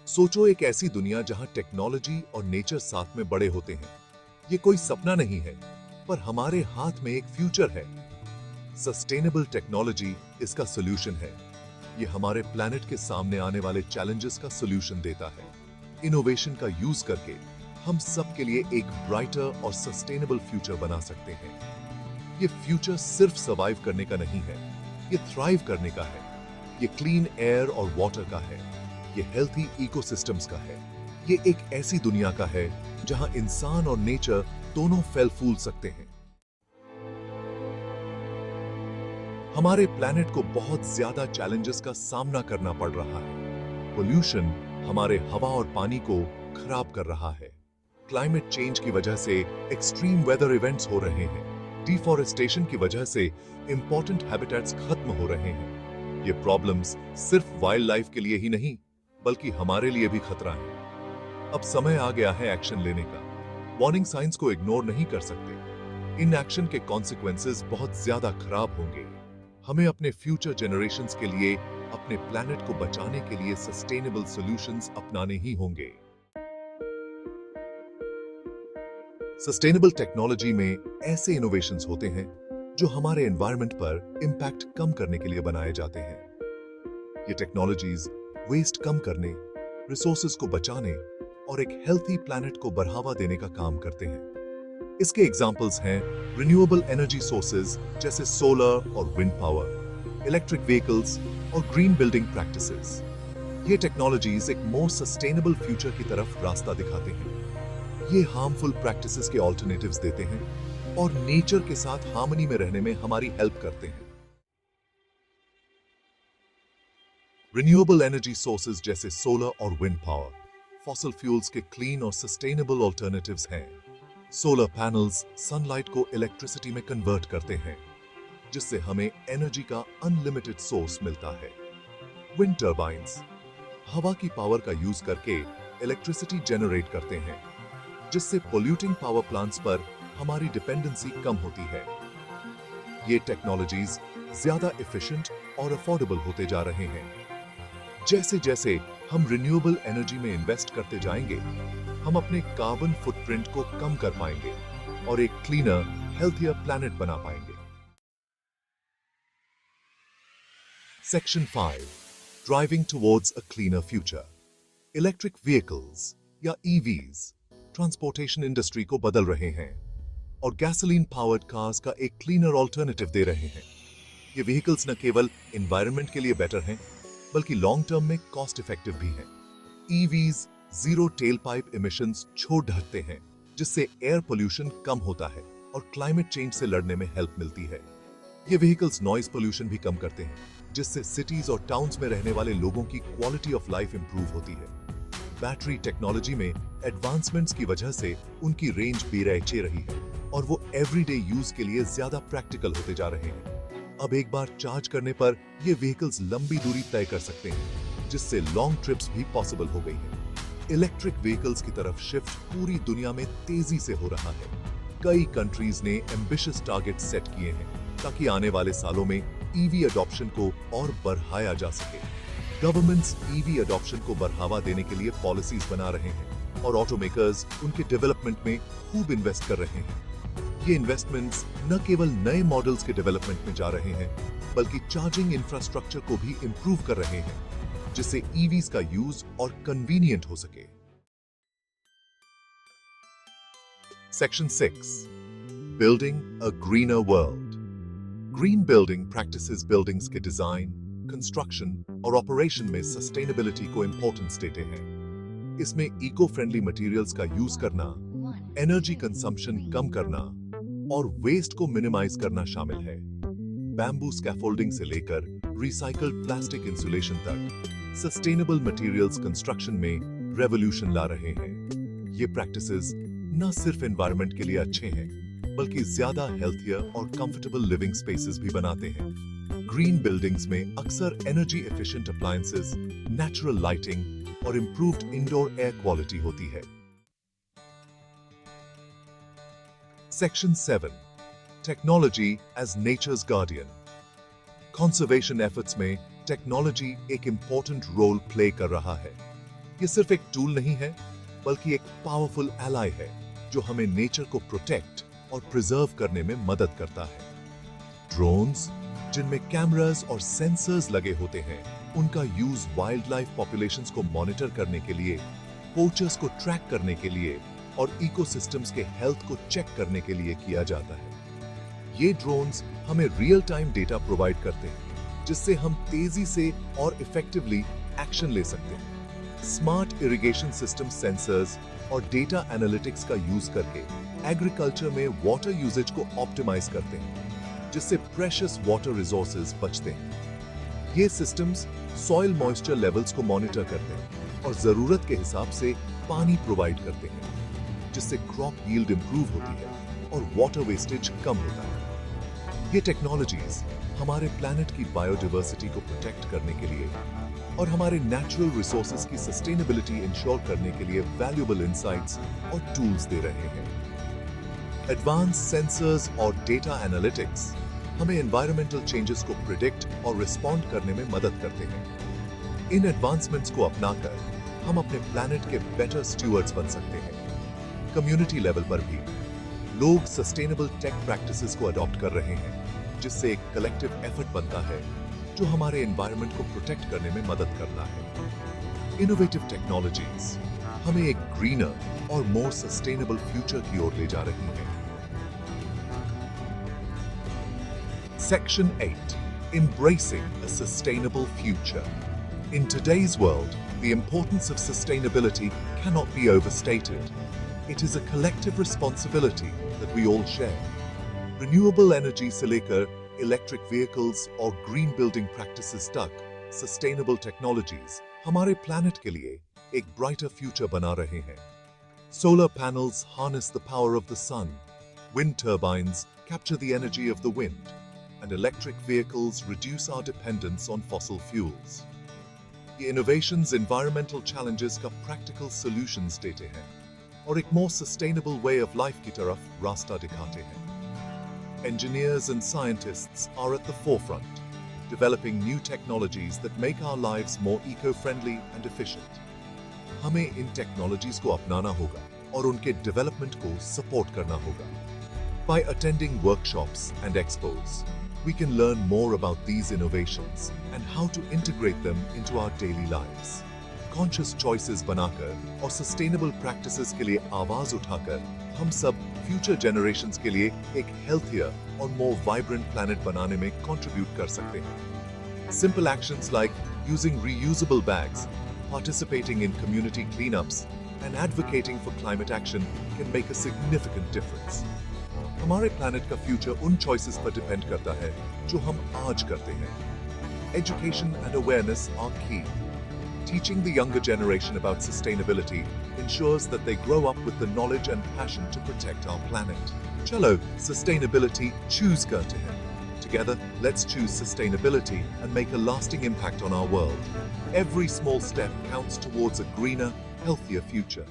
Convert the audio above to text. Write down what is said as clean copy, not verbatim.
सोचो एक ऐसी दुनिया जहां टेक्नोलॉजी और नेचर साथ में बड़े होते हैं। ये कोई सपना नहीं है, पर हमारे हाथ में एक फ्यूचर है। सस्टेनेबल टेक्नोलॉजी इसका सॉल्यूशन है। ये हमारे प्लैनेट के सामने आने वाले चैलेंजेस का सॉल्यूशन देता है। इनोवेशन का यूज करके हम सब के लिए एक ब्राइटर और सस्टेनेबल फ्यूचर बना सकते हैं। ये फ्यूचर सिर्फ सर्वाइव करने का नहीं है, ये थ्राइव करने का है। ये क्लीन एयर और वाटर का है, ये हेल्थी इकोसिस्टम्स का है। ये एक ऐसी दुनिया का है जहां इंसान और नेचर दोनों फल फूल सकते हैं। हमारे प्लैनेट को बहुत ज्यादा चैलेंजेस का सामना करना पड़ रहा है। पोल्यूशन हमारे हवा और पानी को खराब कर रहा है। क्लाइमेट चेंज की वजह से एक्सट्रीम वेदर इवेंट्स हो रहे हैं। डिफॉरेस्टेशन की वजह से इंपॉर्टेंट हैबिटेट्स खत्म हो रहे हैं। ये प्रॉब्लम्स सिर्फ वाइल्ड लाइफ के लिए ही नहीं, बल्कि हमारे लिए भी खतरा है। अब समय आ गया है एक्शन लेने का। वार्निंग साइंस को इग्नोर नहीं कर सकते। इन एक्शन के कॉन्सिक्वेंसेस बहुत ज्यादा खराब होंगे। हमें अपने फ्यूचर जनरेशंस के लिए, अपने प्लैनेट को बचाने के लिए सस्टेनेबल सॉल्यूशंस अपनाने ही होंगे। सस्टेनेबल टेक्नोलॉजी में ऐसे इनोवेशंस होते हैं जो हमारे एनवायरनमेंट पर इंपैक्ट कम करने के लिए बनाए जाते हैं। ये टेक्नोलॉजीज वेस्ट कम करने, रिसोर्सेज को बचाने और एक हेल्थी प्लैनेट को बढ़ावा देने का काम करते हैं। इसके एग्जांपल्स हैं रिन्यूएबल एनर्जी सोर्सेज जैसे सोलर और विंड पावर, इलेक्ट्रिक व्हीकल्स और ग्रीन बिल्डिंग प्रैक्टिसेस। ये टेक्नोलॉजीज एक मोर सस्टेनेबल फ्यूचर की तरफ रास्ता दिखाते हैं। ये हार्मफुल प्रैक्टिसेस के ऑल्टरनेटिव्स देते हैं और नेचर के साथ हार्मनी में रहने में हमारी हेल्प करते हैं। रिन्यूएबल एनर्जी सोर्सेज जैसे सोलर और विंड पावर फॉसिल फ्यूल्स के क्लीन और सस्टेनेबल ऑल्टरनेटिव्स हैं। सोलर पैनल्स सनलाइट को इलेक्ट्रिसिटी में कन्वर्ट करते हैं, जिससे हमें एनर्जी का अनलिमिटेड सोर्स मिलता है। विंड टर्बाइन्स हवा की पावर का यूज करके इलेक्ट्रिसिटी जनरेट करते हैं, जिससे पोल्यूटिंग पावर प्लांट्स पर हमारी डिपेंडेंसी कम होती है। ये टेक्नोलॉजीज ज्यादा एफिशिएंट और अफोर्डेबल होते जा रहे हैं। जैसे जैसे हम रिन्यूएबल एनर्जी में इन्वेस्ट करते जाएंगे, हम अपने कार्बन फुटप्रिंट को कम कर पाएंगे और एक क्लीनर, हेल्थियर प्लैनेट बना पाएंगे। Section 5, driving towards a cleaner future. Electric vehicles या ईवीज ट्रांसपोर्टेशन इंडस्ट्री को बदल रहे हैं और गैसोलीन पावर्ड कार्स का एक क्लीनर ऑल्टरनेटिव दे रहे हैं। ये व्हीकल्स न केवल एनवायरनमेंट के लिए बेटर हैं, बल्कि लॉन्ग टर्म में कॉस्ट इफेक्टिव भी हैं। EVs zero tell pipe emissions छोड़ ढकते हैं, जिससे एयर पोल्यूशन कम होता है और क्लाइमेट चेंज से लड़ने में हेल्प मिलती है। ये व्हीकल्स नॉइज पोल्यूशन भी कम करते हैं, जिससे सिटीज और टाउन्स में रहने वाले लोगों की क्वालिटी ऑफ लाइफ इंप्रूव होती है। बैटरी टेक्नोलॉजी में एडवांसमेंट्स की वजह से उनकी रेंज बेरहचे रही है और वो एवरीडे यूज के लिए ज्यादा प्रैक्टिकल होते जा रहे हैं। अब एक बार चार्ज करने पर ये व्हीकल्स लंबी दूरी तय कर सकते हैं, जिससे लॉन्ग ट्रिप्स भी पॉसिबल हो गई हैं। इलेक्ट्रिक व्हीकल्स की तरफ शिफ्ट पूरी दुनिया में तेजी से हो रहा है। कई कंट्रीज ने एम्बिशियस टारगेट सेट किए हैं ताकि आने वाले सालों में ईवी अडॉप्शन को और बढ़ाया जा सके। गवर्नमेंट्स ईवी अडॉप्शन को बढ़ावा देने के लिए पॉलिसीज बना रहे हैं और ऑटोमेकर्स उनके डेवलपमेंट में खूब इन्वेस्ट कर रहे हैं। ये इन्वेस्टमेंट्स न केवल नए मॉडल्स के डेवलपमेंट में जा रहे हैं, बल्कि चार्जिंग इंफ्रास्ट्रक्चर को भी इंप्रूव कर रहे हैं, जिससे ईवीज का यूज और कन्वीनियंट हो सके। सेक्शन 6, बिल्डिंग अ greener world. Green building practices buildings के डिजाइन, कंस्ट्रक्शन और ऑपरेशन में सस्टेनेबिलिटी को इंपॉर्टेंस देते हैं। इसमें इको फ्रेंडली मटेरियल्स का यूज करना, एनर्जी कंजम्पशन कम करना और वेस्ट को मिनिमाइज करना शामिल है। बैम्बू स्कैफोल्डिंग से लेकर रिसाइकल्ड प्लास्टिक इंसुलेशन तक सस्टेनेबल मटेरियल्स कंस्ट्रक्शन में रेवोल्यूशन ला रहे हैं। ये प्रैक्टिसेस न सिर्फ एनवायरनमेंट के लिए अच्छे हैं, बल्कि ज्यादा हेल्थियर और कंफर्टेबल लिविंग स्पेसेस भी बनाते हैं। ग्रीन बिल्डिंग्स में अक्सर energy efficient appliances, natural lighting और इंप्रूव्ड इंडोर एयर क्वालिटी होती है। Section 7, technology as nature's guardian. Conservation efforts में टेक्नोलॉजी एक इंपॉर्टेंट रोल प्ले कर रहा है। ये सिर्फ एक टूल नहीं है, बल्कि एक पावरफुल एलाई है जो हमें नेचर को प्रोटेक्ट और प्रिजर्व करने में मदद करता है। ड्रोन्स, जिनमें कैमरास और सेंसर्स लगे होते हैं, उनका यूज वाइल्ड लाइफ पॉपुलेशंस को मॉनिटर करने के लिए, पोचर्स को ट्रैक करने के लिए और इकोसिस्टम्स के हेल्थ को चेक करने के लिए किया जाता है। ये ड्रोन्स हमें रियल टाइम डेटा प्रोवाइड करते हैं, जिससे हम तेजी से और इफेक्टिवली एक्शन ले सकते हैं। स्मार्ट इरिगेशन सिस्टम सेंसर्स और डेटा एनालिटिक्स का यूज करके एग्रीकल्चर में वाटर यूजेज को ऑप्टिमाइज करते हैं, जिससे प्रेशियस वाटर रिसोर्सेज बचते हैं। ये सिस्टम्स सॉइल मॉइस्चर लेवल्स को मॉनिटर करते हैं और जरूरत के हिसाब से पानी प्रोवाइड करते हैं, जिससे क्रॉप यील्ड इंप्रूव होती है और वाटर वेस्टेज कम होता है। ये टेक्नोलॉजीज हमारे प्लैनेट की बायोडाइवर्सिटी को प्रोटेक्ट करने के लिए और हमारे नेचुरल रिसोर्सेज की सस्टेनेबिलिटी इंश्योर करने के लिए वैल्यूएबल इंसाइट्स और टूल्स दे रहे हैं। एडवांस सेंसर्स और डेटा एनालिटिक्स हमें एनवायरमेंटल चेंजेस को प्रिडिक्ट और रिस्पॉन्ड करने में मदद करते हैं। इन एडवांसमेंट्स को अपनाकर हम अपने प्लैनेट के बेटर स्टूवर्ड्स बन सकते हैं। कम्युनिटी लेवल पर भी लोग सस्टेनेबल टेक प्रैक्टिसेस को अडॉप्ट कर रहे हैं, जिससे एक कलेक्टिव एफर्ट बनता है जो हमारे एनवायरनमेंट को प्रोटेक्ट करने में मदद करता है। इनोवेटिव टेक्नोलॉजीज हमें एक ग्रीनर और मोर सस्टेनेबल फ्यूचर की ओर ले जा रही हैं। Section 8. Embracing a sustainable future. In today's world, the importance of sustainability cannot be overstated. It is a collective responsibility that we all share. Renewable energy से लेकर electric vehicles और green building practices तक sustainable technologies हमारे planet के लिए एक brighter future बना रहे हैं। Solar panels harness the power of the sun, wind turbines capture the energy of the wind, and electric vehicles reduce our dependence on fossil fuels. ये innovations environmental challenges का practical solutions देते हैं और एक more sustainable way of life की तरफ रास्ता दिखाते हैं। Engineers and scientists are at the forefront, developing new technologies that make our lives more eco-friendly and efficient. हमें इन technologies को अपनाना होगा और उनके development को support करना होगा। By attending workshops and expos, we can learn more about these innovations and how to integrate them into our daily lives. Conscious choices बनाकर और sustainable practices के लिए आवाज उठाकर हम सब future generations के लिए एक healthier और more vibrant planet बनाने में contribute कर सकते हैं। Simple actions like using reusable bags, participating in community cleanups, and advocating for climate action can make a significant difference. हमारे planet का future उन choices पर depend करता है जो हम आज करते हैं। Education and awareness are key. Teaching the younger generation about sustainability ensures that they grow up with the knowledge and passion to protect our planet. Chalo, sustainability, choose करते हैं. Together, let's choose sustainability and make a lasting impact on our world. Every small step counts towards a greener, healthier future.